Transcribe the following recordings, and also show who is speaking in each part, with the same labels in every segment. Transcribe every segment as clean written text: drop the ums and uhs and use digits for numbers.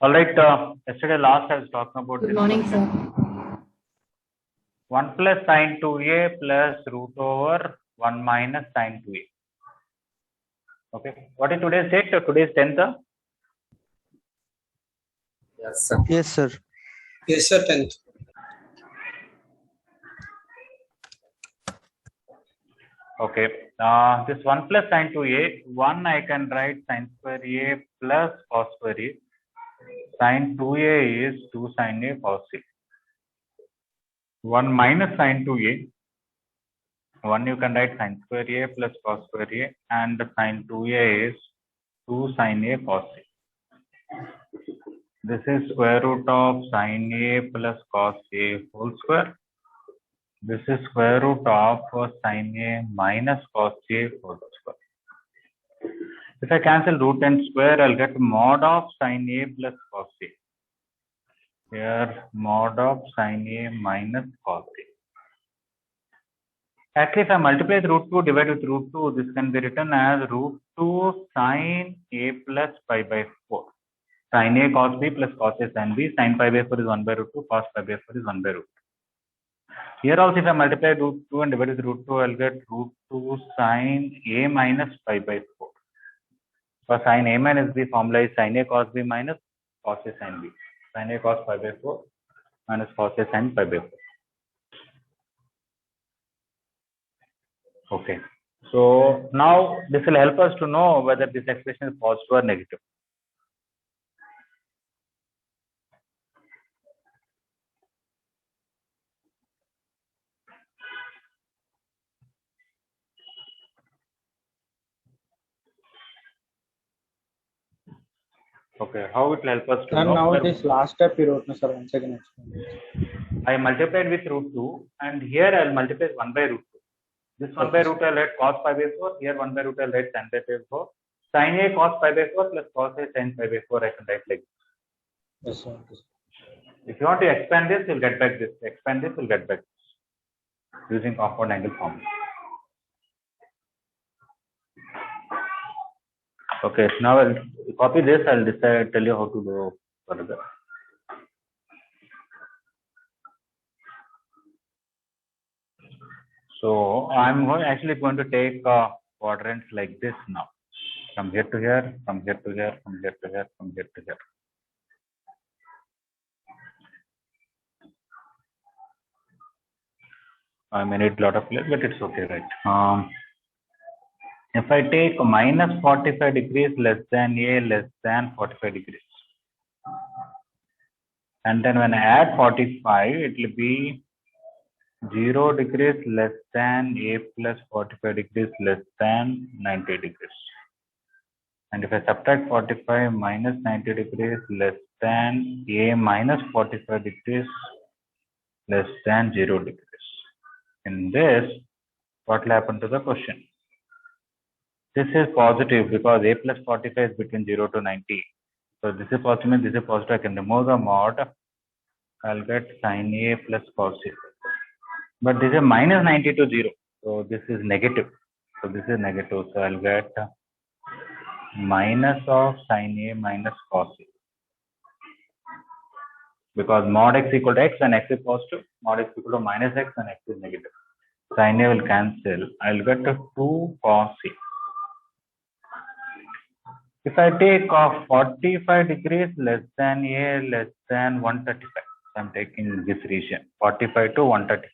Speaker 1: All right. Yesterday last I was talking about
Speaker 2: Good
Speaker 1: this
Speaker 2: morning,
Speaker 1: question.
Speaker 2: sir.
Speaker 1: 1 plus sine 2a plus root over 1 minus sine 2a. Okay. What is today's date? Today's 10th.
Speaker 3: Yes, sir.
Speaker 4: Yes, sir.
Speaker 3: Yes, sir. 10th.
Speaker 1: Okay. This 1 plus sine 2a, 1 I can write sine square a plus cos square a. Sine 2a is 2 sine a cos a. 1 minus sine 2a, 1 you can write sine square a plus cos square a, and sine 2a is 2 sine a cos a. This is square root of sine a plus cos a whole square. This is square root of sine a minus cos a whole square. If I cancel root and square, I'll get mod of sine a plus cos a. Here, mod of sine a minus cos a. Actually, if I multiply the root 2 divided with root 2, this can be written as root 2 sine a plus pi by 4. Sine a cos b plus cos a sin b. Sin pi by 4 is 1 by root 2. Cos pi by 4 is 1 by root 2. Here also, if I multiply root 2 and divide with root 2, I'll get root 2 sine a minus pi by 4. For sine a minus b, formula is sine a cos b minus cos a sin b. Sine a cos pi by 4 minus cos a sin pi by 4. Okay. So now this will help us to know whether this expression is positive or negative. Okay, how it will help us to
Speaker 4: And
Speaker 1: know?
Speaker 4: now this last step you wrote, no, sir. Once again explain.
Speaker 1: I multiplied with root 2, and here I will multiply 1 by root 2. This 1 by root I will write cos pi by 4. Here 1 by root I will write sin pi by 4. Sin a cos pi by 4 plus cos a sin pi by 4 I can write like this.
Speaker 4: Yes, sir.
Speaker 1: If you want to expand this, you'll get back this. Expand this, you'll get back this. Using compound angle formula. Okay, now I'll copy this. I'll tell you how to go further. So I'm actually going to take quadrants like this now. From here to here, from here to here, from here to here, from here to here. I may need a lot of place, but it's okay, right? If I take minus 45 degrees less than a less than 45 degrees, and then when I add 45, it will be 0 degrees less than a plus 45 degrees less than 90 degrees. And if I subtract 45 minus 90 degrees less than a minus 45 degrees less than 0 degrees. In this, what will happen to the question? This is positive because a plus 45 is between 0 to 90. So this is positive and this is positive. I can remove the mod. I'll get sin a plus cos a. But this is minus 90 to 0. So this is negative. So this is negative. So I'll get minus of sin a minus cos a. Because mod x equal to x and x is positive, mod x equal to minus x and x is negative. Sin a will cancel. I'll get 2 cos a. If I take 45 degrees less than a less than 135, I'm taking this region 45 to 135.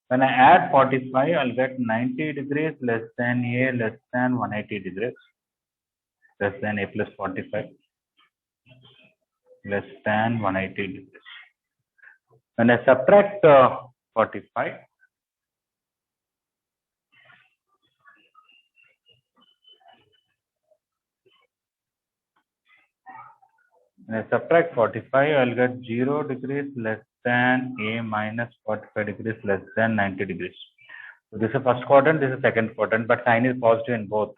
Speaker 1: When I add 45, I'll get 90 degrees less than a less than 180 degrees less than a plus 45 less than 180 degrees. When I subtract 45, when I subtract 45, I'll get 0 degrees less than a minus 45 degrees less than 90 degrees. So this is first quadrant, this is second quadrant, but sign is positive in both.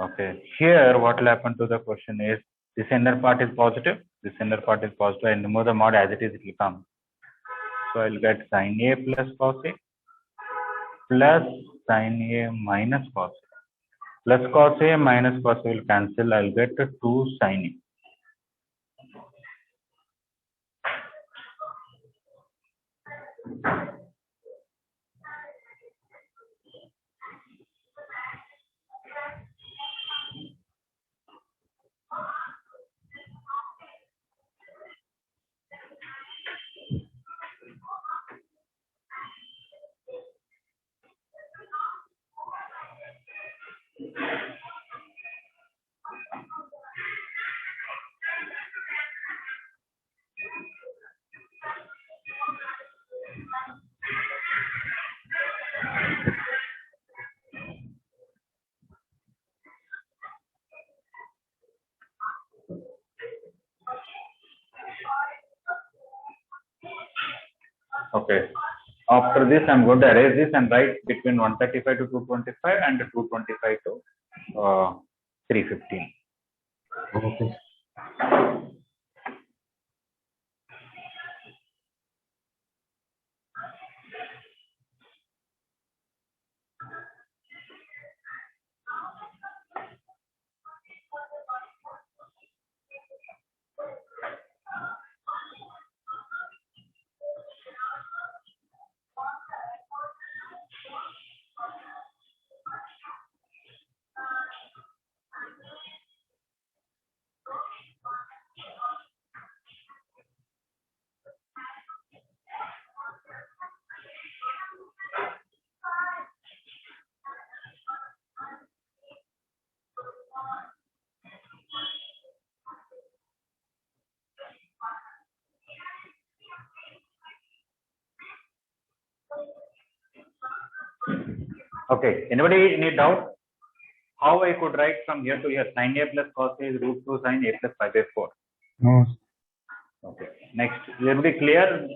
Speaker 1: Okay, here what will happen to the question is this inner part is positive, this inner part is positive, and remove the mod as it is, it will come. So I'll get sin a plus cos a plus sin a minus cos a. Plus cos a minus cos a will cancel. I'll get 2 sin a. Okay. After this, I'm going to erase this and write between 135 to 225 and 225 to 315.
Speaker 2: Okay.
Speaker 1: Okay. Anybody need doubt? How I could write from here to here? Sin A plus cos A is root 2 sin A plus 5 by 4.
Speaker 2: No.
Speaker 1: Okay. Next, everybody clear?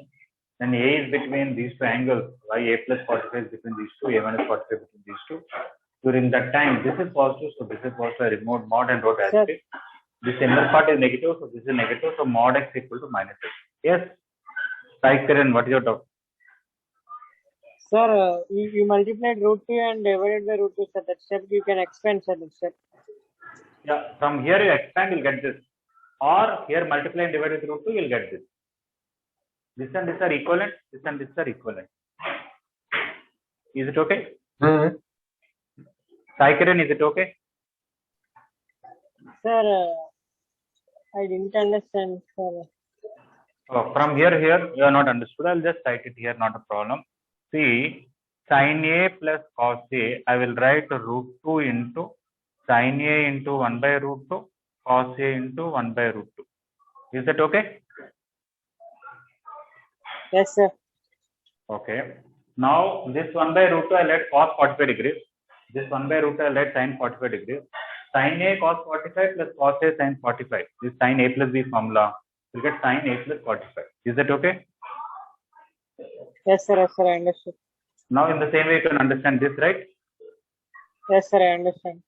Speaker 1: Then A is between these two angles. Why A plus 45 is between these two, A minus 45 between these two. During that time, this is positive, so this is also a removed mod and wrote as
Speaker 4: Sir.
Speaker 1: it. This inner part is negative, so this is negative, so mod x equal to minus x. Yes. Sai Kiran, what is your doubt?
Speaker 4: Sir, you multiplied root 2 and divided by root 2, sir. That step you can expand, sir. That step.
Speaker 1: Yeah, from here you expand, you'll get this. Or here multiply and divide with root 2, you'll get this. This and this are equivalent, this and this are equivalent. Is it okay? Sai Kiran, is it okay?
Speaker 4: Sir, I didn't understand, sir.
Speaker 1: Oh, from here, you are not understood. I'll just write it here, not a problem. See, sin A plus cos A, I will write root 2 into sin A into 1 by root 2, cos A into 1 by root 2. Is that okay?
Speaker 4: Yes, sir.
Speaker 1: Okay. Now, this 1 by root 2, I'll let cos 45 degrees. This 1 by root 2, I'll let sin 45 degrees. Sin A cos 45 plus cos A sin 45. This sin A plus B formula. You get sin A plus 45. Is that okay?
Speaker 4: Yes, sir. Yes, sir. I understood.
Speaker 1: Now, in the same way, you can understand this, right?
Speaker 4: Yes, sir. I understand.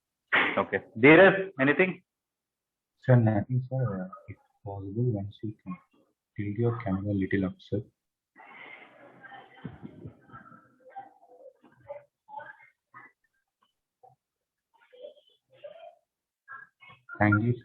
Speaker 1: Okay. Dheeraj, anything?
Speaker 2: Sir, nothing, sir. If possible, once you can tilt your camera a little up, sir. Thank you.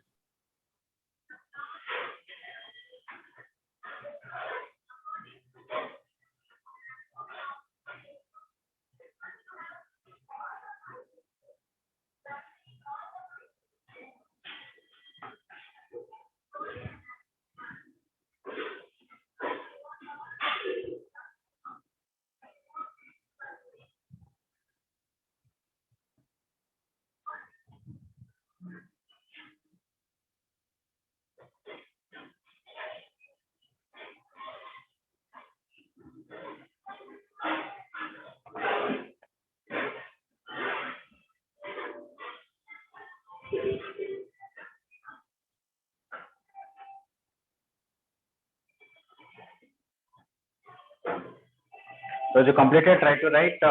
Speaker 1: So, as you completed, try to write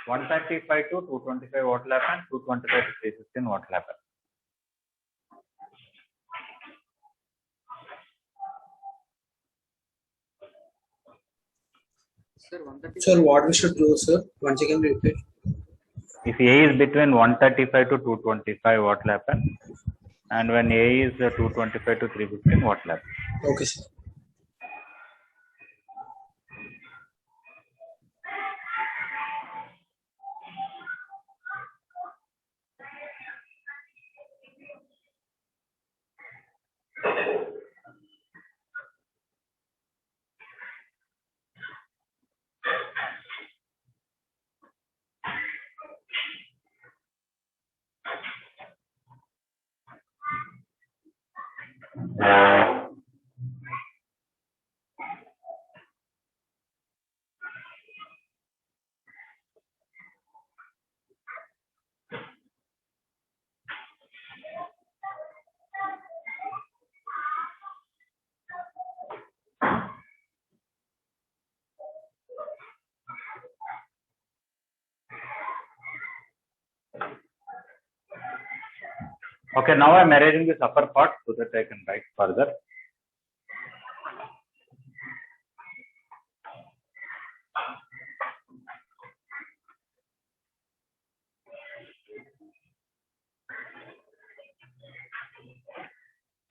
Speaker 1: 135 to 225 watt lap and 225 to 315 watt lap.
Speaker 3: Sir, what we should do, sir? Once again, repeat.
Speaker 1: If A is between 135 to 225 watt lap and when A is 225 to 315 watt lap.
Speaker 3: Okay, sir.
Speaker 1: Okay, now I'm arranging this upper part so that I can write further.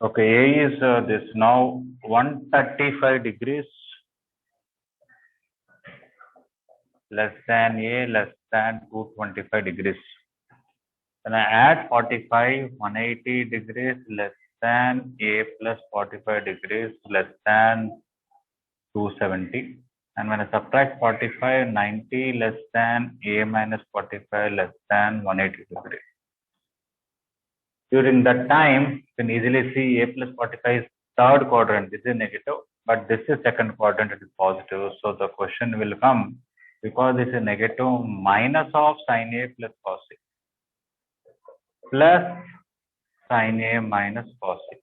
Speaker 1: Okay, A is this now 135 degrees less than A less than 225 degrees. Then I add 45, 180 degrees less than A plus 45 degrees less than 270. And when I subtract 45, 90 less than A minus 45 less than 180 degrees. During that time, you can easily see A plus 45 is third quadrant. This is negative, but this is second quadrant, it is positive. So the question will come, because this is negative, minus of sin A plus cos A plus sin A minus cos A.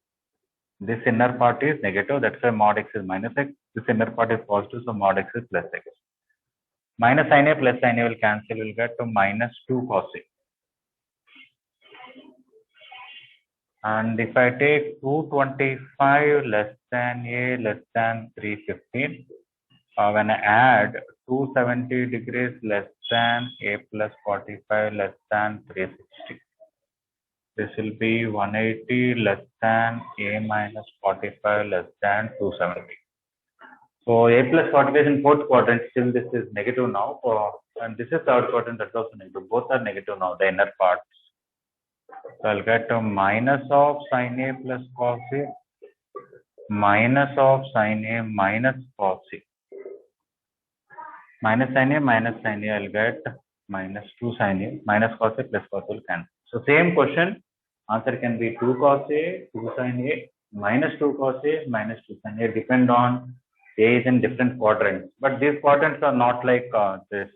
Speaker 1: This inner part is negative, that's why mod x is minus x. This inner part is positive, so mod x is plus x. Minus sin A plus sin A will cancel, we'll get to minus 2 cos A. And if I take 225 less than A less than 315, when I add 270 degrees less than A plus 45 less than 360, this will be 180 less than A minus 45 less than 270. So A plus 45 is in fourth quadrant, still this is negative now, and this is third quadrant, that's also negative. Both are negative now, the inner parts. So I'll get a minus of sin A plus cos A, minus of sin A minus cos A. Minus sin A, I'll get minus 2 sin A, minus cos A plus cos A will cancel. So same question, answer can be 2 cos A, 2 sin A, minus 2 cos A, minus 2 sin A, depend on A is in different quadrants. But these quadrants are not like this.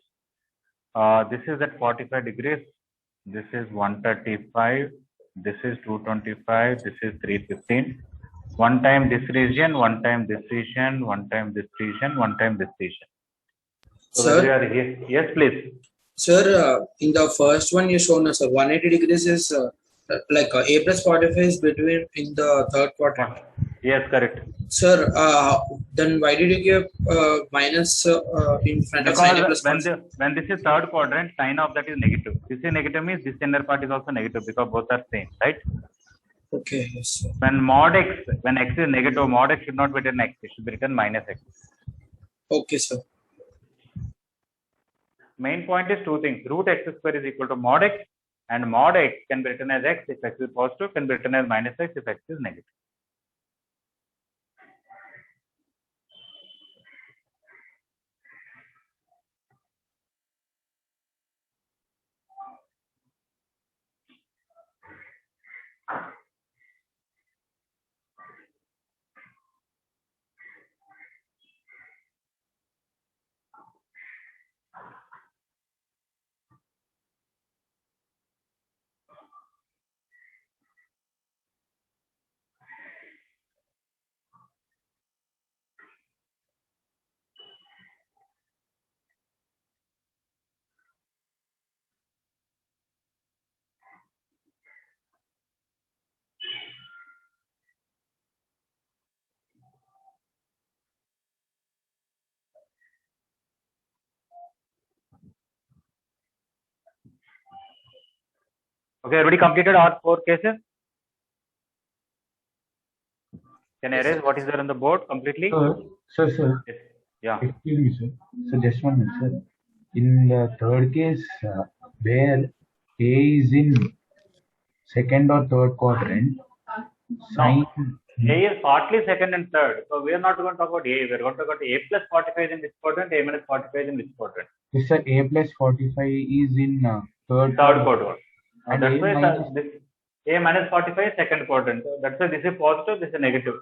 Speaker 1: This is at 45 degrees. This is 135, this is 225, this is 315. One time this region, one time this region, one time this region, one time this region. So
Speaker 3: Sir?
Speaker 1: we are here. Yes, please.
Speaker 3: Sir, in the first one you shown us, 180 degrees is like A plus 45 is between in the third quadrant.
Speaker 1: Yes, correct.
Speaker 3: Sir, then why did you give minus in front of sin A plus
Speaker 1: Because when this is third quadrant, sign of that is negative. This is negative means this inner part is also negative because both are same, right?
Speaker 3: Okay, yes, sir.
Speaker 1: When mod x, when x is negative, mod x should not be written x, it should be written minus x.
Speaker 3: Okay, sir.
Speaker 1: Main point is two things. Root x square is equal to mod x, and mod x can be written as x if x is positive, can be written as minus x if x is negative. Okay, everybody completed all 4 cases? Can I erase what is there on the board completely?
Speaker 2: Sir.
Speaker 1: Yes. Yeah.
Speaker 2: Excuse me, sir. So just 1 minute, sir. In the third case, where A is in second or third quadrant, sin
Speaker 1: A is partly second and third. So we are not going to talk about A. We are going to talk about A plus 45 in this quadrant, A minus 45 in this quadrant.
Speaker 2: Yes, sir. A plus 45 is in third
Speaker 1: quadrant.
Speaker 2: And
Speaker 1: That's why A minus 45 second quadrant. So that's why this is positive, this is negative.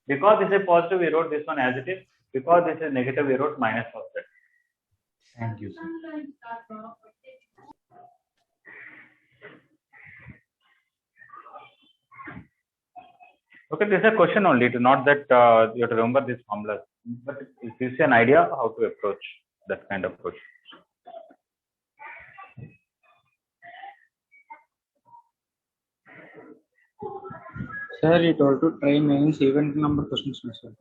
Speaker 1: Because this is positive, we wrote this one as it is. Because this is negative, we wrote minus of that.
Speaker 2: Thank you, sir.
Speaker 1: Okay, this is a question only, to not that you have to remember these formulas, but it gives you an idea how to approach that kind of question.
Speaker 5: Sir, you told to try means even number questions, sir.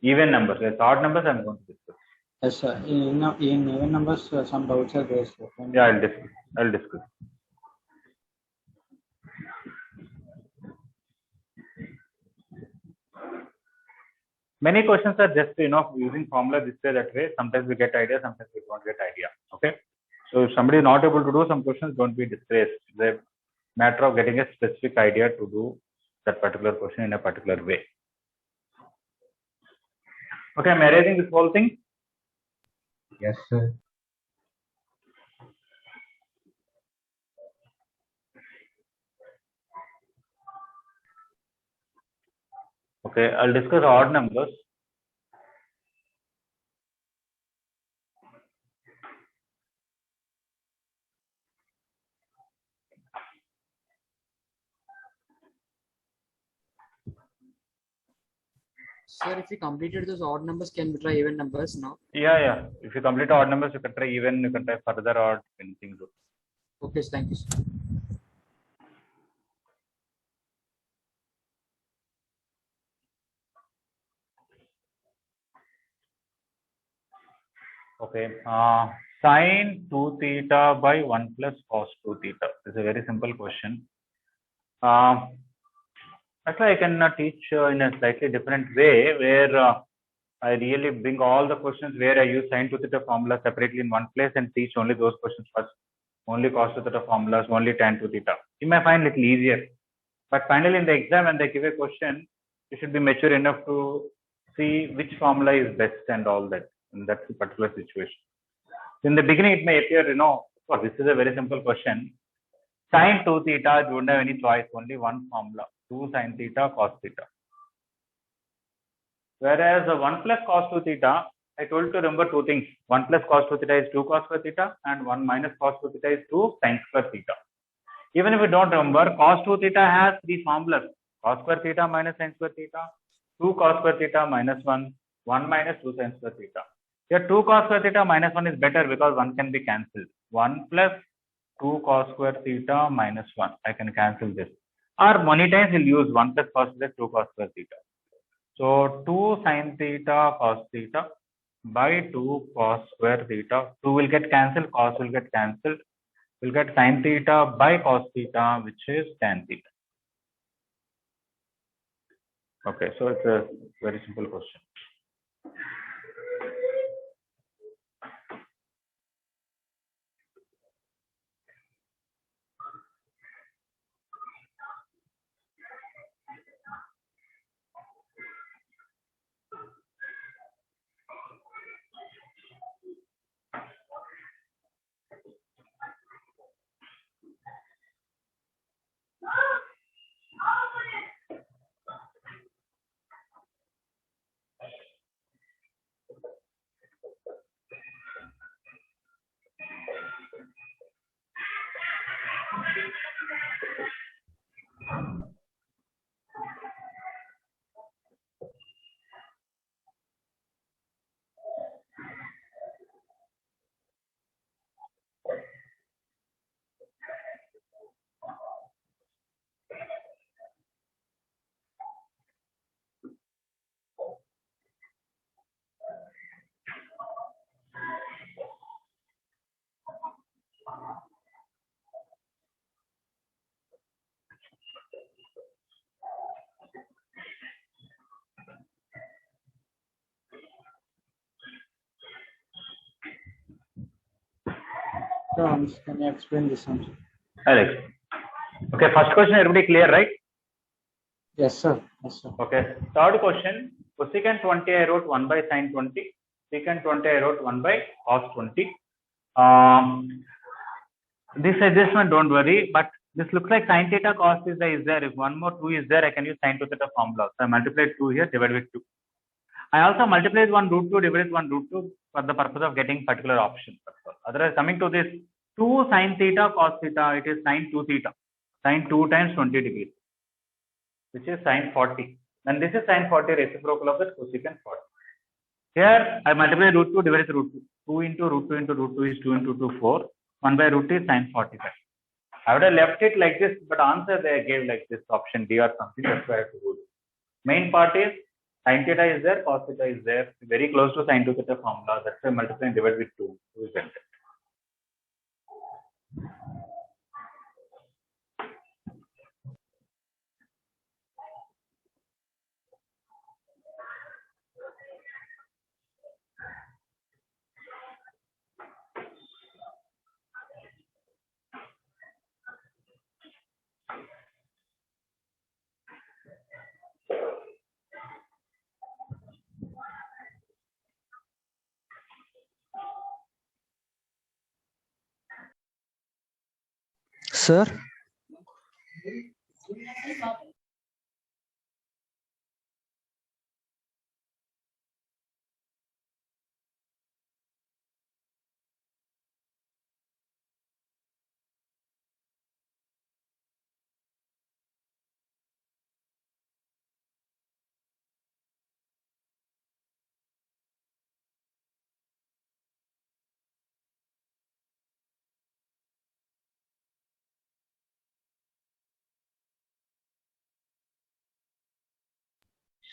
Speaker 1: Even numbers, yes, odd numbers I'm going to discuss.
Speaker 5: Yes, sir. In even numbers, some doubts are there, sir.
Speaker 1: Yeah, I'll discuss. Many questions are just using formula this way, that way. Sometimes we get idea, sometimes we don't get idea. Okay, so if somebody is not able to do some questions, don't be disgraced. It's a matter of getting a specific idea to do that particular question in a particular way. Okay, I'm erasing this whole thing.
Speaker 2: Yes, sir.
Speaker 1: Okay, I'll discuss odd numbers.
Speaker 6: Sir, if we completed those odd numbers, can we try even numbers now?
Speaker 1: Yeah. If you complete odd numbers, you can try even, you can try further odd, anything good.
Speaker 6: Okay, thank you, sir.
Speaker 1: Okay, sine 2 theta by 1 plus cos 2 theta. This is a very simple question. Actually, I can teach in a slightly different way, where I really bring all the questions where I use sine 2 theta formula separately in one place and teach only those questions first. Only cos 2 theta formulas, only tan 2 theta. You may find it little easier. But finally, in the exam, when they give a question, you should be mature enough to see which formula is best and all that in that particular situation. In the beginning, it may appear, this is a very simple question. Sine 2 theta, you don't have any choice, only one formula, 2 sine theta cos theta. Whereas 1 plus cos 2 theta, I told you to remember two things. 1 plus cos 2 theta is 2 cos square theta, and 1 minus cos 2 theta is 2 sin square theta. Even if you don't remember, cos 2 theta has three formulas: cos square theta minus sin square theta, 2 cos square theta minus 1, 1 minus 2 sin square theta. Here 2 cos square theta minus 1 is better because 1 can be cancelled. 1 plus 2 cos square theta minus 1. I can cancel this. Or many times we'll use 1 plus cos theta, 2 cos square theta. So 2 sin theta cos theta by 2 cos square theta. 2 will get cancelled, cos will get cancelled. We'll get sin theta by cos theta, which is tan theta. Okay, so it's a very simple question.
Speaker 5: Can you explain this one?
Speaker 1: Alex. Okay, first question, everybody clear, right?
Speaker 5: Yes, sir. Yes, sir.
Speaker 1: Okay, third question, cosecant 20 I wrote 1 by sin 20, secant 20 I wrote 1 by cos 20. This adjustment, don't worry, but This looks like sin theta cos theta is there. If one more 2 is there, I can use sin 2 theta formula. So I multiplied 2 here, divided with 2. I also multiplied 1 root 2 divided with 1 root 2 for the purpose of getting particular option. Otherwise, coming to this 2 sin theta cos theta, it is sin 2 theta. Sin 2 times 20 degrees, which is sin 40. And this is sin 40 reciprocal of the cosecant 40. Here, I multiply root 2 divided with root 2. 2 into root 2 into root 2 is 2 into 2, 4. 1 by root 2 is sin 45. I would have left it like this, but answer they gave like this option D or something. That's why I have to do this. Main part is sin theta is there, cos theta is there, very close to sin 2 theta formula. That's why multiply and divide with 2. 2 is entered.
Speaker 5: Sir,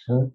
Speaker 2: Sir,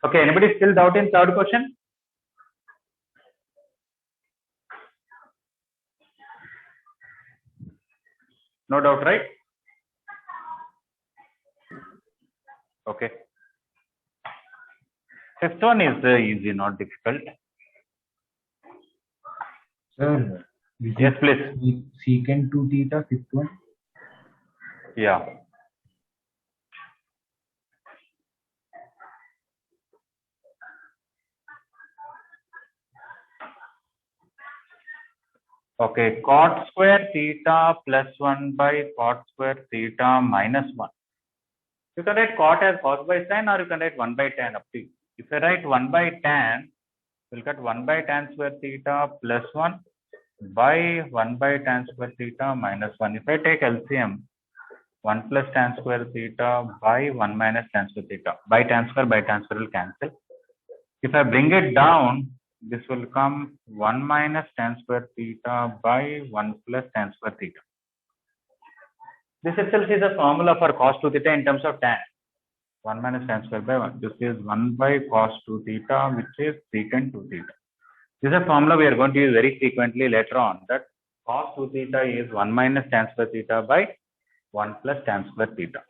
Speaker 1: Okay, anybody still doubt in third question? No doubt, right? Okay. Fifth one is easy, not difficult.
Speaker 2: sir,
Speaker 1: Yes, please.
Speaker 2: secant 2 theta, fifth one.
Speaker 1: Yeah. Okay, cot square theta plus 1 by cot square theta minus 1. You can write cot as cos by tan, or you can write 1 by tan, up to you. If I write 1 by tan, we'll get 1 by tan square theta plus 1 by 1 by tan square theta minus 1. If I take LCM, 1 plus tan square theta by 1 minus tan square theta. By tan square will cancel. If I bring it down, this will come 1 minus tan square theta by 1 plus tan square theta. This itself is a formula for cos 2 theta in terms of tan. 1 minus tan square by 1. This is 1 by cos 2 theta, which is secant 2 theta. This is a formula we are going to use very frequently later on, that cos 2 theta is 1 minus tan square theta by 1 plus tan square theta.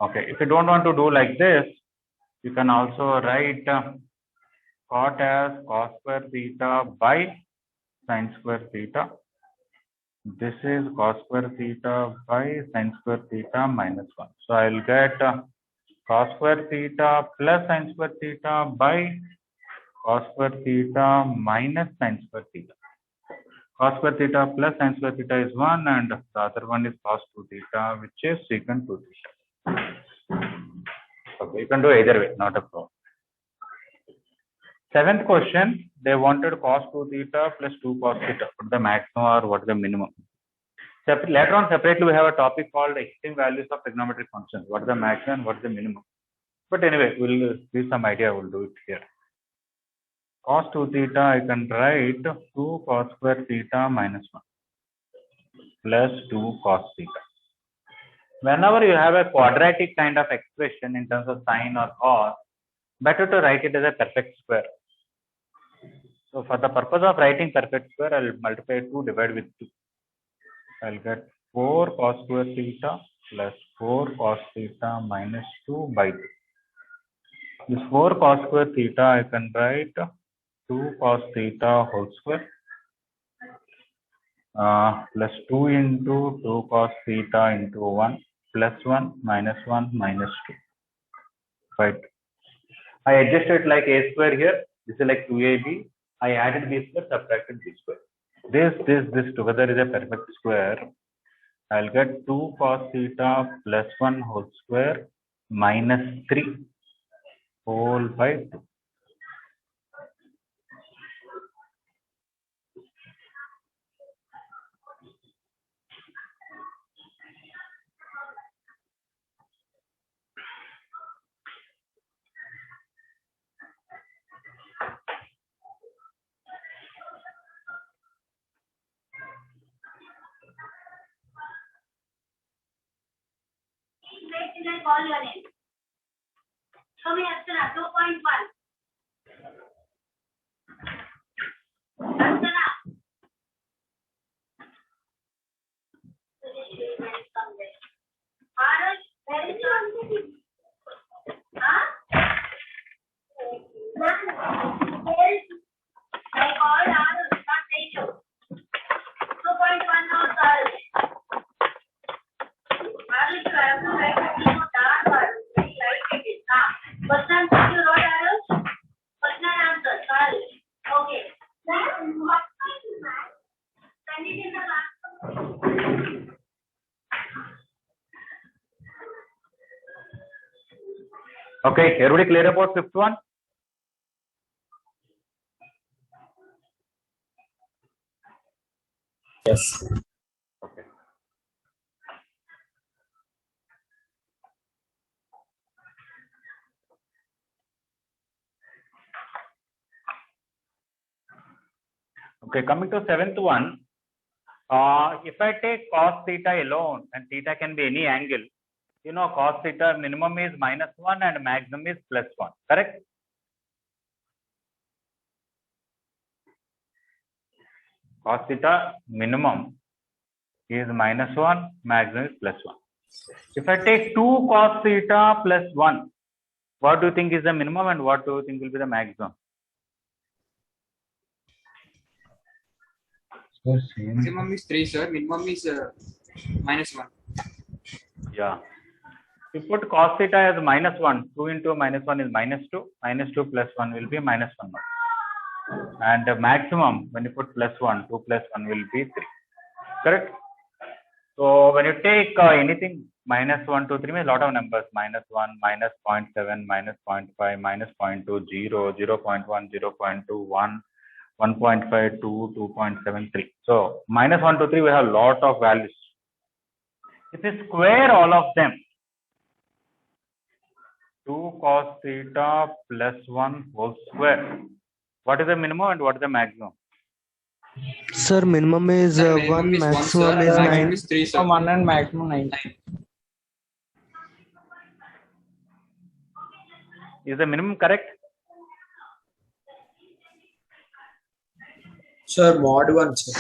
Speaker 1: Okay, if you don't want to do like this, You can also write cot as cos square theta by sin square theta. This is cos square theta by sin square theta minus 1. So I'll get cos square theta plus sin square theta by cos square theta minus sin square theta. Cos square theta plus sin square theta is 1 and the other one is cos 2 theta, which is secant 2 theta. Okay, you can do either way, not a problem. Seventh question, they wanted cos 2 theta plus 2 cos theta. What is the maximum or what is the minimum? Later on, separately, we have a topic called extreme values of trigonometric functions. What is the maximum and what is the minimum? But anyway, we'll give some idea, we'll do it here. Cos 2 theta, I can write 2 cos square theta minus 1 plus 2 cos theta. Whenever you have a quadratic kind of expression in terms of sine or cos, better to write it as a perfect square. So for the purpose of writing perfect square, I'll multiply 2 divided with 2. I'll get 4 cos square theta plus 4 cos theta minus 2 by 2. This 4 cos square theta, I can write 2 cos theta whole square plus 2 into 2 cos theta into 1 plus 1 minus 1 minus 2. Right. I adjusted like a square here. This is like 2ab. I added b square, subtracted b square. This together is a perfect square. I'll get 2 cos theta plus 1 whole square minus 3 whole by 2.
Speaker 7: I call your name. Show me Archana, 2.1. Archana. Arush, where is your Huh? I called Arush, not Teju. 2.1 notes Arush. Arush, you have to write the name of dark Arush. Very light it is. First answer you wrote Arush? First answer, Arush. Okay. Send it in the class.
Speaker 1: Okay, everybody clear about fifth one?
Speaker 3: Yes.
Speaker 1: Okay. Okay, coming to seventh one. If I take cos theta alone, and theta can be any angle, you know cos theta minimum is -1 and maximum is +1, correct? Cos theta minimum is -1, maximum is +1. If I take 2 cos theta plus 1, what do you think is the minimum and what do you think will be the maximum?
Speaker 2: So same.
Speaker 5: Maximum is 3, sir. Minimum is -1.
Speaker 1: Yeah. You put cos theta as -1. 2 into -1 is -2. -2 plus 1 will be -1. And the maximum, when you put +1, 2 plus 1 will be 3. Correct? So when you take anything -1, 2, 3 means a lot of numbers. -1, -0.7, -0.5, -0.2, 0, 0.1, 0.2, 1, 1.5, 2, 2.73. So -1, 2, 3, we have a lot of values. If you square all of them, 2 cos theta plus 1 whole square. What is the minimum and what is the maximum?
Speaker 8: Sir, minimum is
Speaker 5: Sir,
Speaker 8: 1,
Speaker 5: minimum is 1,
Speaker 8: maximum
Speaker 5: sir.
Speaker 8: is
Speaker 5: Maximum
Speaker 8: 9.
Speaker 5: is 3, sir.
Speaker 6: 1 and maximum 9.
Speaker 1: Is the minimum correct?
Speaker 3: Sir, mod 1, sir.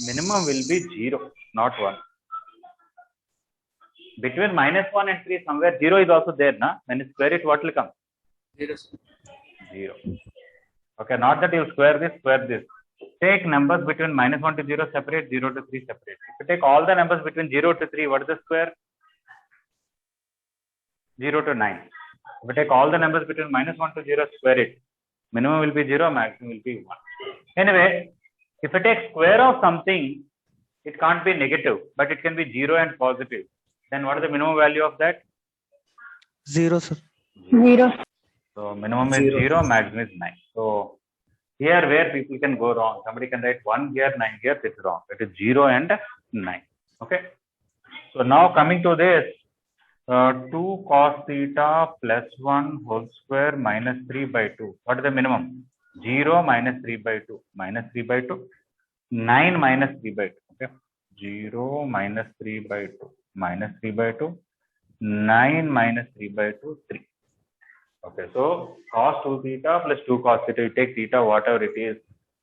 Speaker 1: Minimum will be 0, not 1. between -1 and 3 somewhere 0 is also there, na? When you square it, what will come?
Speaker 6: 0, sir.
Speaker 1: 0. Okay, not that you square this, square this. Take numbers between -1 to 0 separate, 0 to 3 separate. If you take all the numbers between 0 to 3, what is the square? 0 to 9. If you take all the numbers between -1 to 0, square it. Minimum will be 0, maximum will be 1. Anyway, if you take square of something, it can't be negative, but it can be 0 and positive. Then what is the minimum value of that?
Speaker 8: 0, sir.
Speaker 4: 0.
Speaker 1: So minimum is 0, maximum is 9. So here where people can go wrong, somebody can write 1 here, 9 here, it's wrong. It is 0 and 9. Okay. So now coming to this, 2 cos theta plus 1 whole square minus 3 by 2. What is the minimum? 0 minus 3 by 2. Minus 3 by 2. 9 minus 3 by 2. Okay. 0 minus 3 by 2. Minus 3 by 2. 9 minus 3 by 2. 3. Okay. So cos 2 theta plus 2 cos theta. You take theta, whatever it is.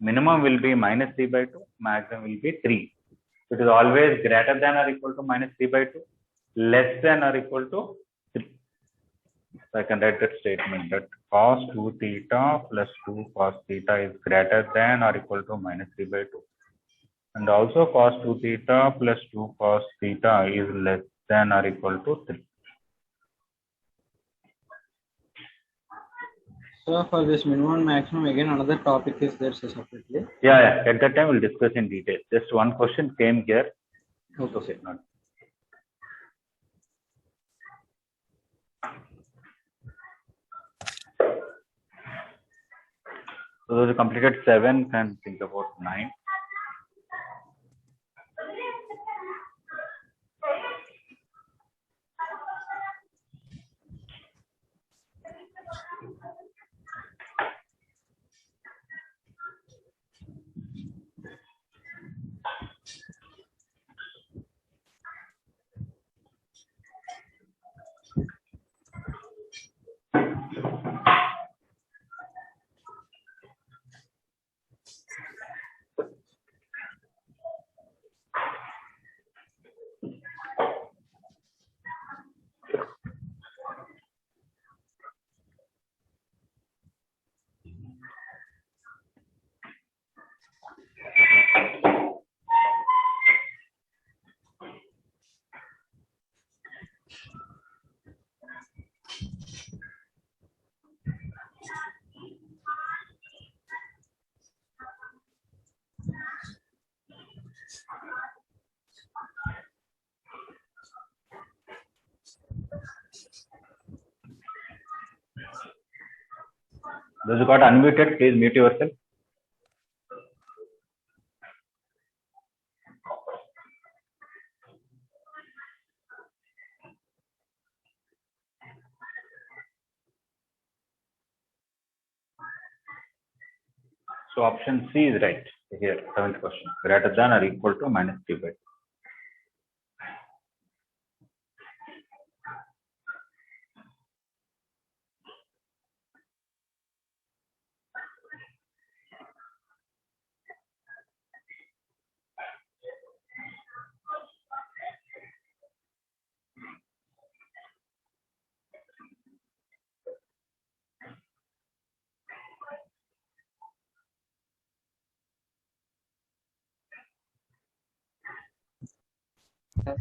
Speaker 1: Minimum will be minus 3 by 2. Maximum will be 3. It is always greater than or equal to minus 3 by 2. Less than or equal to 3. So I can write that statement that cos 2 theta plus 2 cos theta is greater than or equal to minus 3 by 2. And also cos 2 theta plus 2 cos theta is less than or equal to 3.
Speaker 5: So for this minimum and maximum, again another topic is there, sir, separately.
Speaker 1: Yeah. At that time we'll discuss in detail. Just one question came here. Okay. Not. So those who completed 7 can think about 9. Those who got unmuted, please mute yourself. So option C is right here, 7th question. Greater than or equal to minus 3 by 2.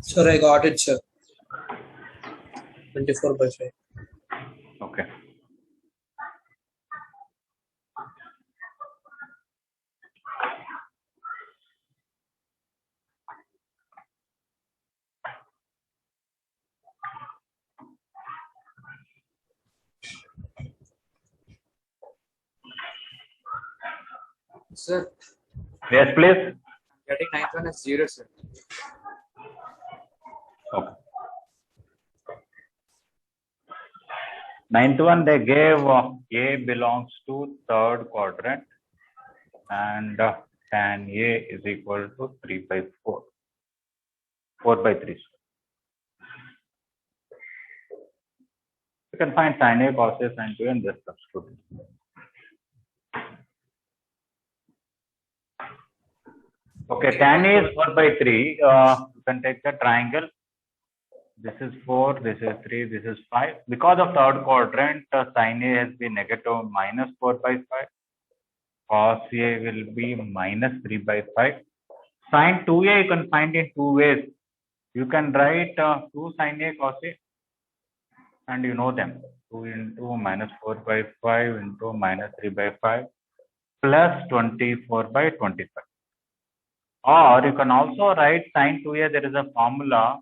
Speaker 3: Sir, I got it, sir. 24 by 5.
Speaker 1: Okay.
Speaker 6: Sir,
Speaker 1: Yes, please.
Speaker 6: getting 9th one as 0, sir.
Speaker 1: Okay. 9th one, they gave A belongs to 3rd quadrant and tan A is equal to 3 by 4. 4 by 3. You can find sin A, cos A, sin 2 and just substitute. Okay, tan A is 4 by 3. You can take the triangle This is 4, this is 3, this is 5. Because of third quadrant, sin A has been negative minus 4 by 5. Cos A will be minus 3 by 5. Sin 2A you can find in two ways. You can write 2 sin A cos A, and you know them. 2 into minus 4 by 5 into minus 3 by 5 plus 24 by 25. Or you can also write sin 2A, there is a formula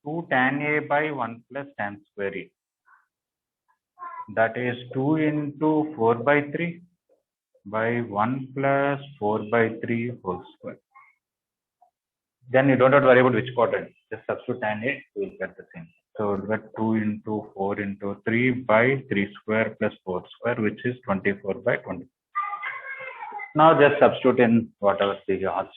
Speaker 1: 2 tan A by 1 plus tan square A. That is 2 into 4 by 3 by 1 plus 4 by 3 whole square. Then you don't have to worry about which quadrant. Just substitute tan A, you will get the same. So we'll get 2 into 4 into 3 by 3 square plus 4 square, which is 24 by 20. Now just substitute in whatever they asked.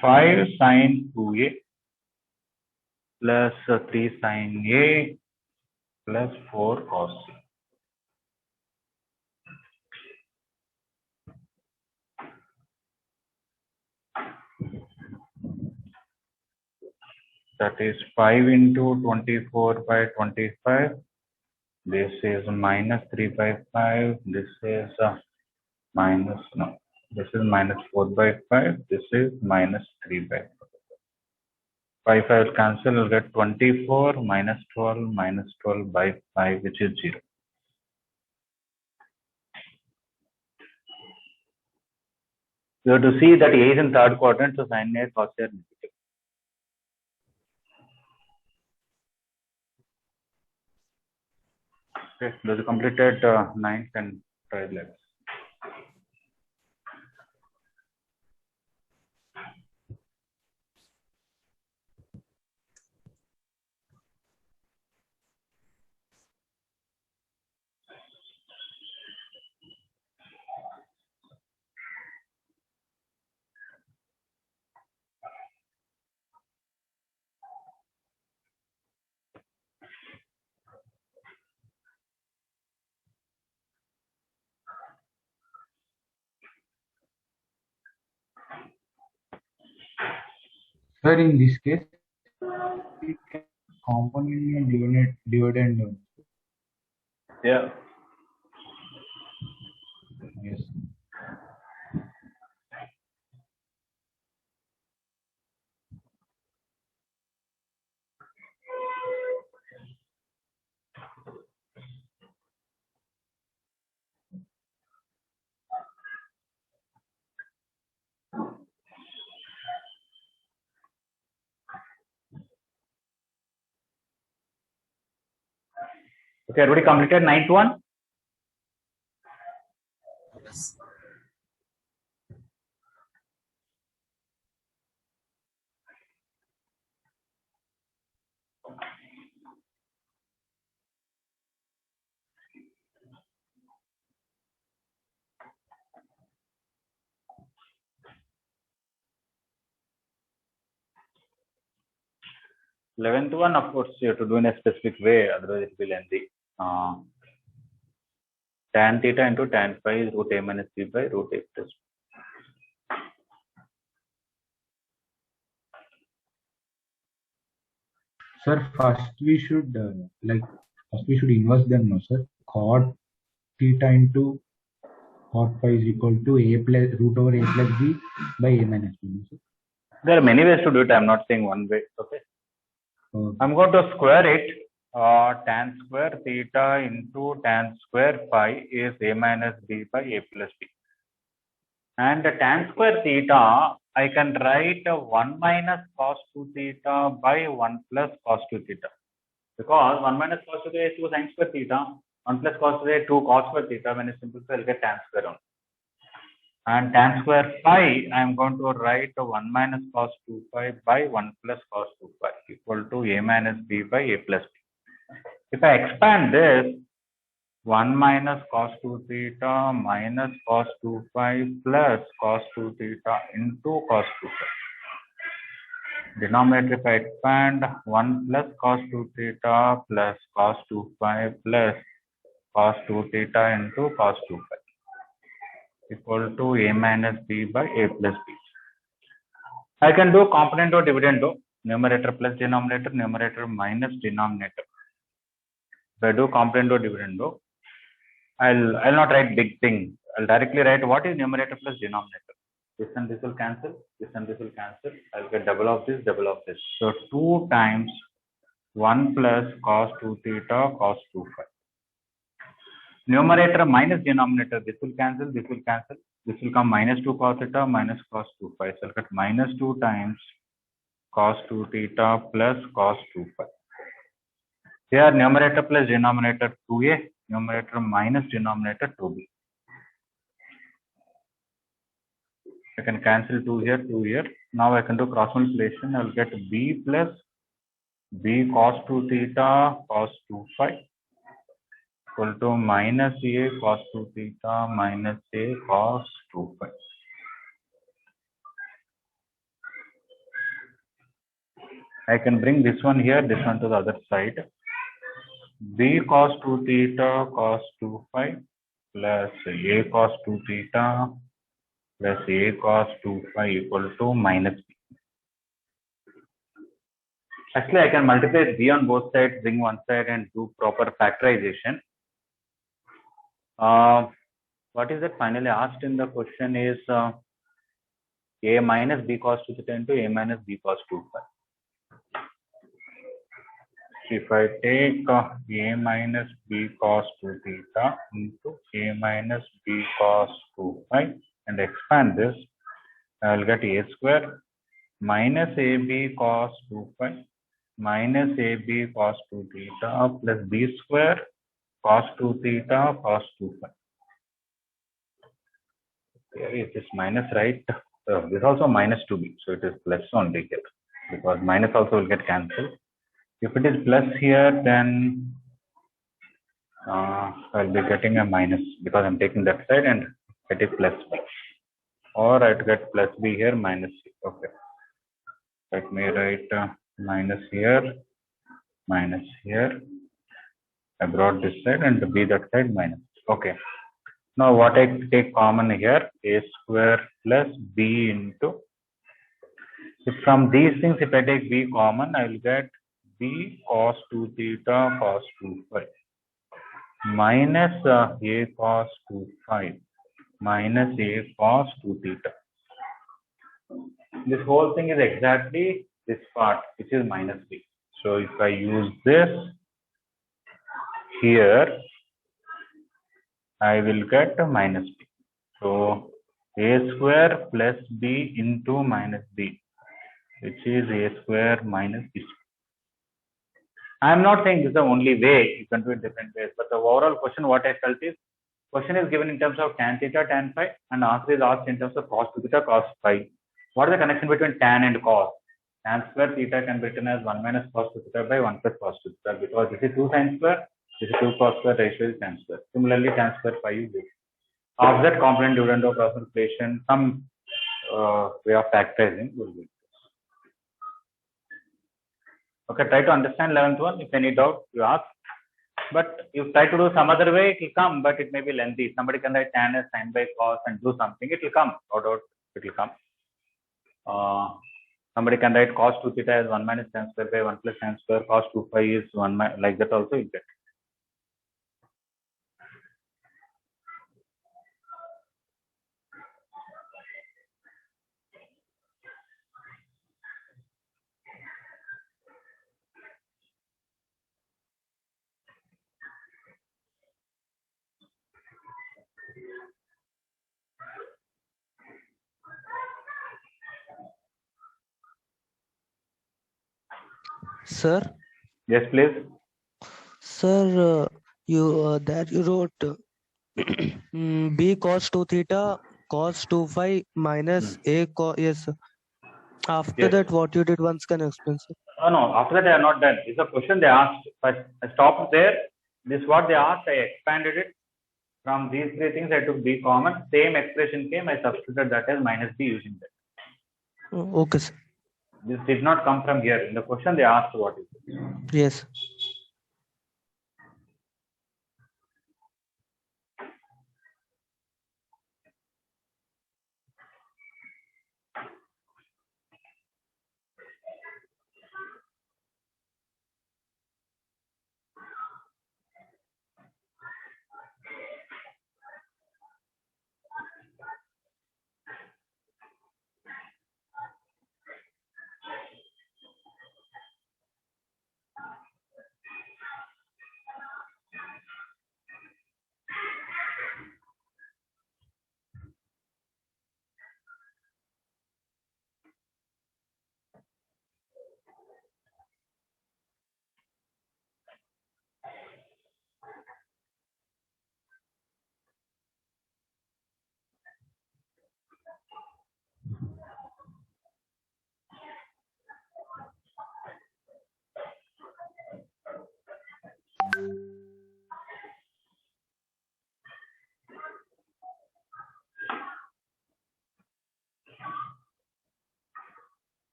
Speaker 1: Five sin 2A plus 3 sin A plus 4 cos A. That is 5 into 24 by 25. This is minus 3 by 5. This is minus 4 by 5. This is minus 3 by 5. 5 will cancel. You'll get 24 minus 12 by 5, which is 0. You have to see that A is in third quadrant, so sin A cos A are negative. Okay, those are completed 9th and 11th.
Speaker 2: Sir, in this case, we can component and dividend.
Speaker 1: Yeah.
Speaker 2: Yes.
Speaker 1: Okay, everybody completed 9th one?
Speaker 3: Yes.
Speaker 1: Eleventh one, of course, you have to do in a specific way, otherwise it will lengthy. Tan theta into tan phi is root a minus b by root a plus b.
Speaker 2: Sir, first we should inverse them, no, sir. Cot theta into cot phi is equal to a plus root over a plus b by a minus b, no, sir.
Speaker 1: There are many ways to do it. I'm not saying one way. Okay. I'm going to square it. Tan square theta into tan square phi is a minus b by a plus b. And the tan square theta, I can write 1 minus cos 2 theta by 1 plus cos 2 theta. Because 1 minus cos 2 theta is 2 sin square theta. 1 plus cos 2 theta is 2 cos square theta. When it's simplify, I'll get tan square only. And tan square phi, I am going to write 1 minus cos 2 phi by 1 plus cos 2 phi equal to a minus b by a plus b. If I expand this, 1 minus cos 2 theta minus cos 2 phi plus cos 2 theta into cos 2 phi. Denominator, if I expand, 1 plus cos 2 theta plus cos 2 phi plus cos 2 theta into cos 2 phi. equal to a minus b by a plus b. I can do componendo dividendo, numerator plus denominator, numerator minus denominator. If I do componendo dividendo, I'll not write big thing. I'll directly write what is numerator plus denominator. This and this will cancel. This and this will cancel. I'll get double of this, double of this. So 2 times 1 plus cos 2 theta cos 2 phi. Numerator minus denominator. This will cancel. This will cancel. This will come minus 2 cos theta minus cos 2 phi. So I'll get minus 2 times cos 2 theta plus cos 2 phi. Here numerator plus denominator 2a, numerator minus denominator 2b. I can cancel 2 here, 2 here. Now I can do cross multiplication. I will get b plus b cos 2 theta cos 2 phi equal to minus a cos 2 theta minus a cos 2 phi. I can bring this one here, this one to the other side. B cos 2 theta cos 2 phi plus a cos 2 theta plus a cos 2 phi equal to minus b. Actually, I can multiply b on both sides, bring one side and do proper factorization. What is that finally asked in the question is a minus b cos 2 theta into a minus b cos 2 phi. If I take a minus b cos 2 theta into a minus b cos 2 phi and expand this, I will get a square minus ab cos 2 phi minus ab cos 2 theta plus b square cos 2 theta cos 2 phi. Here it is minus, right? This is also minus 2b, so it is plus only here because minus also will get cancelled. If it is plus here, then I'll be getting a minus because I'm taking that side and it is plus b. Or I'd get plus b here, minus c. Okay. Let me write minus here, minus here. I brought this side and b that side minus. Okay. Now what I take common here, a square plus b into. If from these things, if I take b common, I will get b cos 2 theta cos 2 phi minus a cos 2 phi minus a cos 2 theta. This whole thing is exactly this part, which is minus b. So if I use this here, I will get a minus b. So a square plus b into minus b, which is a square minus b square. I am not saying this is the only way, you can do it different ways, but the overall question what I felt is, question is given in terms of tan theta, tan phi, and answer is asked in terms of cos theta, cos phi. What is the connection between tan and cos? Tan square theta can be written as 1 minus cos theta by 1 plus cos theta because this is 2 sin square, this is 2 cos square, ratio is tan square. Similarly, tan square phi is this. Offset component dividend of cross multiplication, some way of factorizing will be. Okay, try to understand 11th one. If any doubt, you ask. But you try to do some other way, it will come, but it may be lengthy. Somebody can write tan as sin by cos and do something, it will come. No doubt, it will come. Somebody can write cos 2 theta as 1 minus tan square by 1 plus tan square, cos 2 phi is 1 like that also you get.
Speaker 8: Sir,
Speaker 1: Yes, please.
Speaker 8: sir, you wrote b cos 2 theta cos 2 phi minus a cos. Yes, sir. After
Speaker 1: Yes.
Speaker 8: that, what you did once can explain, sir.
Speaker 1: No, after that I am not done. It's a question they asked. First, I stopped there. This is what they asked. I expanded it. From these three things, I took b common. Same expression came. I substituted that as minus b using that.
Speaker 8: Okay, sir.
Speaker 1: This did not come from here. In the question, they asked what is it.
Speaker 8: Yes.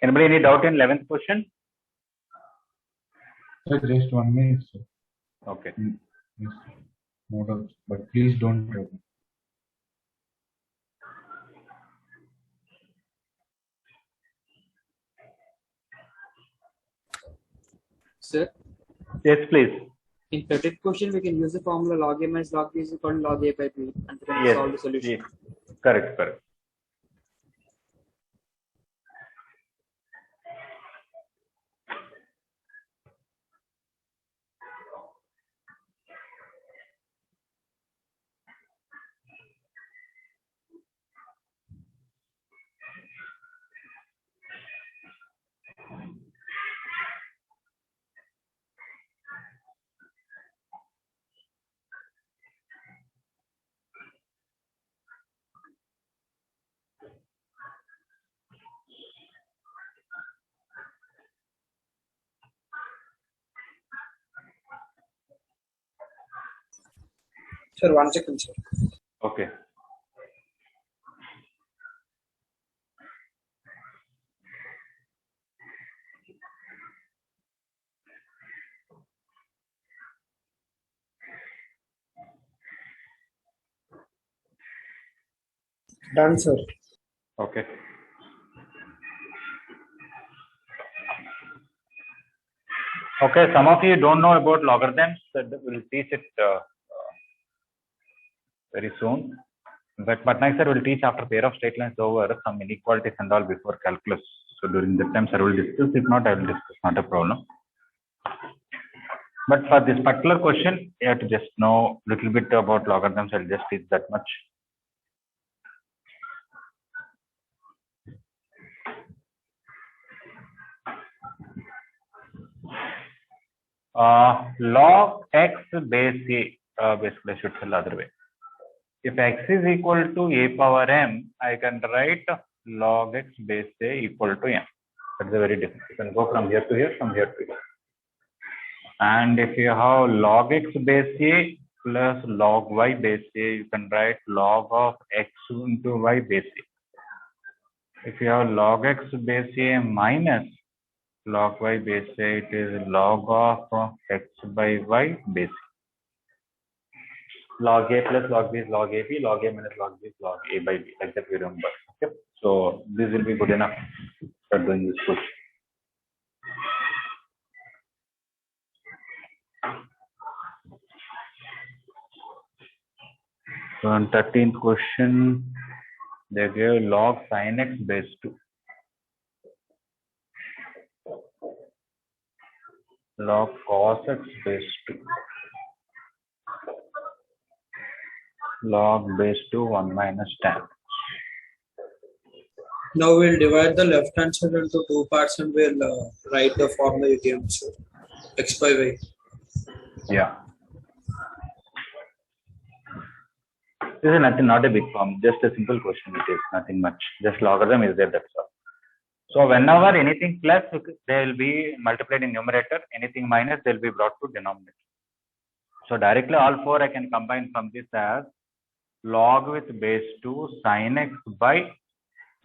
Speaker 1: Anybody any doubt in 11th question?
Speaker 2: Sir, just 1 minute, sir.
Speaker 1: Okay.
Speaker 2: Yes, sir. No doubt, but please don't trouble.
Speaker 5: Sir,
Speaker 1: Yes, please.
Speaker 6: In 13th question, we can use the formula log a minus log b is equal to log a by b, and we can
Speaker 1: Yes.
Speaker 6: solve the solution.
Speaker 1: Yes. Correct. Correct.
Speaker 3: Sir, 1 second, sir.
Speaker 1: Okay.
Speaker 3: Done, sir.
Speaker 1: Okay. Okay. Some of you don't know about logarithms. We'll teach it very soon. In fact, Patnaik sir will teach after pair of straight lines over some inequalities and all before calculus. So during that time, sir will discuss. If not, I will discuss. Not a problem. But for this particular question, you have to just know a little bit about logarithms. I'll just teach that much. Log x base a, basically I should tell the other way. If x is equal to a power m, I can write log x base a equal to m. That's a very different. You can go from here to here, from here to here. And if you have log x base a plus log y base a, you can write log of x into y base a. If you have log x base a minus log y base a, it is log of x by y base a. Log a plus log b is log ab, log a minus log b is log a by b, like that we remember. Okay. So this will be good enough for doing this question. So on 13th question, they gave log sin x base 2. Log cos x base 2. Log base 2 1 minus tan.
Speaker 3: Now we'll divide the left hand side into 2 parts and we'll write the formula you gave, sir. X by y.
Speaker 1: Yeah. This is nothing, not a big form, just a simple question. It is nothing much. Just logarithm is there, that's all. So whenever anything plus, they will be multiplied in numerator. Anything minus, they will be brought to denominator. So directly all four I can combine from this as log with base 2 sin x by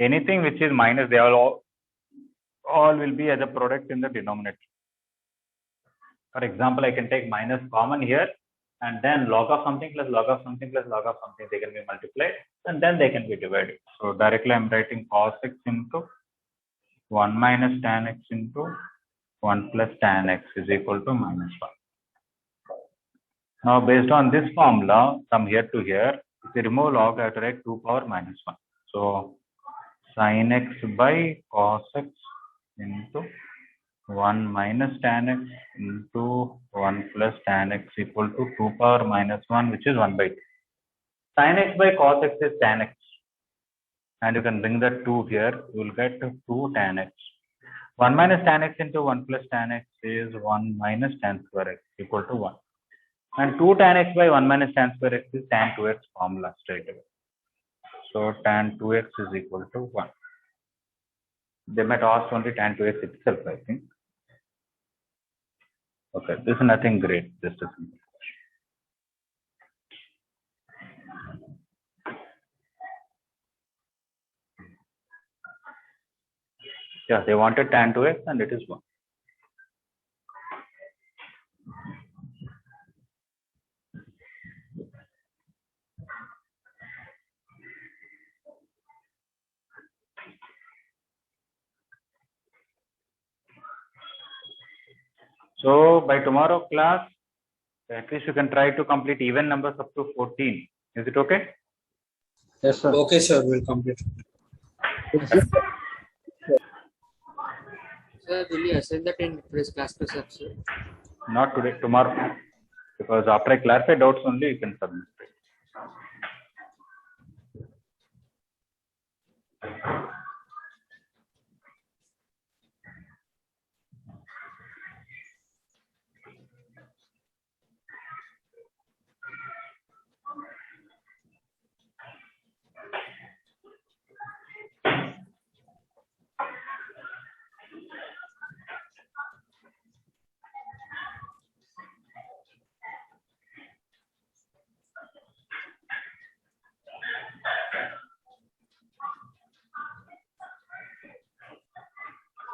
Speaker 1: anything which is minus, they all will be as a product in the denominator. For example, I can take minus common here, and then log of something plus log of something plus log of something, they can be multiplied and then they can be divided. So directly I'm writing cos x into 1 minus tan x into 1 plus tan x is equal to minus 1. Now based on this formula from here to here, if you remove log, I have to write 2 power minus 1. So sin x by cos x into 1 minus tan x into 1 plus tan x equal to 2 power minus 1, which is 1 by 2. Sin x by cos x is tan x. And you can bring that 2 here, you will get 2 tan x. 1 minus tan x into 1 plus tan x is 1 minus tan square x equal to 1. And 2 tan x by 1 minus tan square x is tan 2x formula straight away. So tan 2x is equal to 1. They might ask only tan 2x itself, I think. Okay, this is nothing great, just a simple question. Yeah, they wanted tan 2x and it is 1. So by tomorrow class, at least you can try to complete even numbers up to 14. Is it okay?
Speaker 5: Yes, sir.
Speaker 3: Okay, sir, we'll complete.
Speaker 6: Sir, will you assign that in today's class to sir?
Speaker 1: Not today, tomorrow. Because after I clarify doubts only, you can submit it.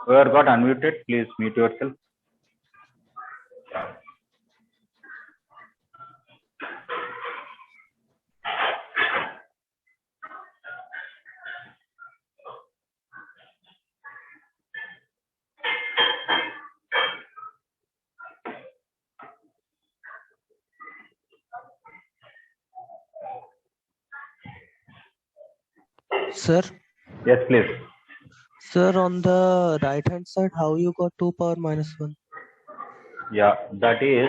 Speaker 1: Whoever got unmuted, please mute yourself.
Speaker 8: Sir,
Speaker 1: Yes, please.
Speaker 8: sir, on the right hand side, how you got 2 power minus 1?
Speaker 1: Yeah, that is,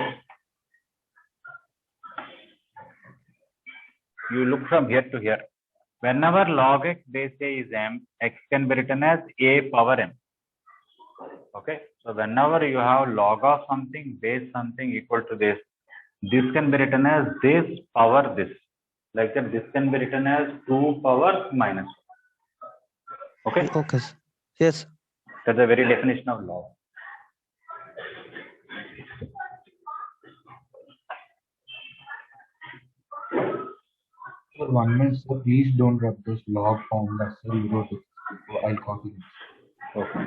Speaker 1: you look from here to here. Whenever log x base a is m, x can be written as a power m. Okay, so whenever you have log of something base something equal to this can be written as this power this. Like that, this can be written as 2 power minus 1. Okay,
Speaker 8: Okay, sir. Yes.
Speaker 1: that's the very definition of log.
Speaker 2: For 1 minute, sir, please don't rub this log formula, sir. You wrote it. I'll copy this.
Speaker 1: Okay.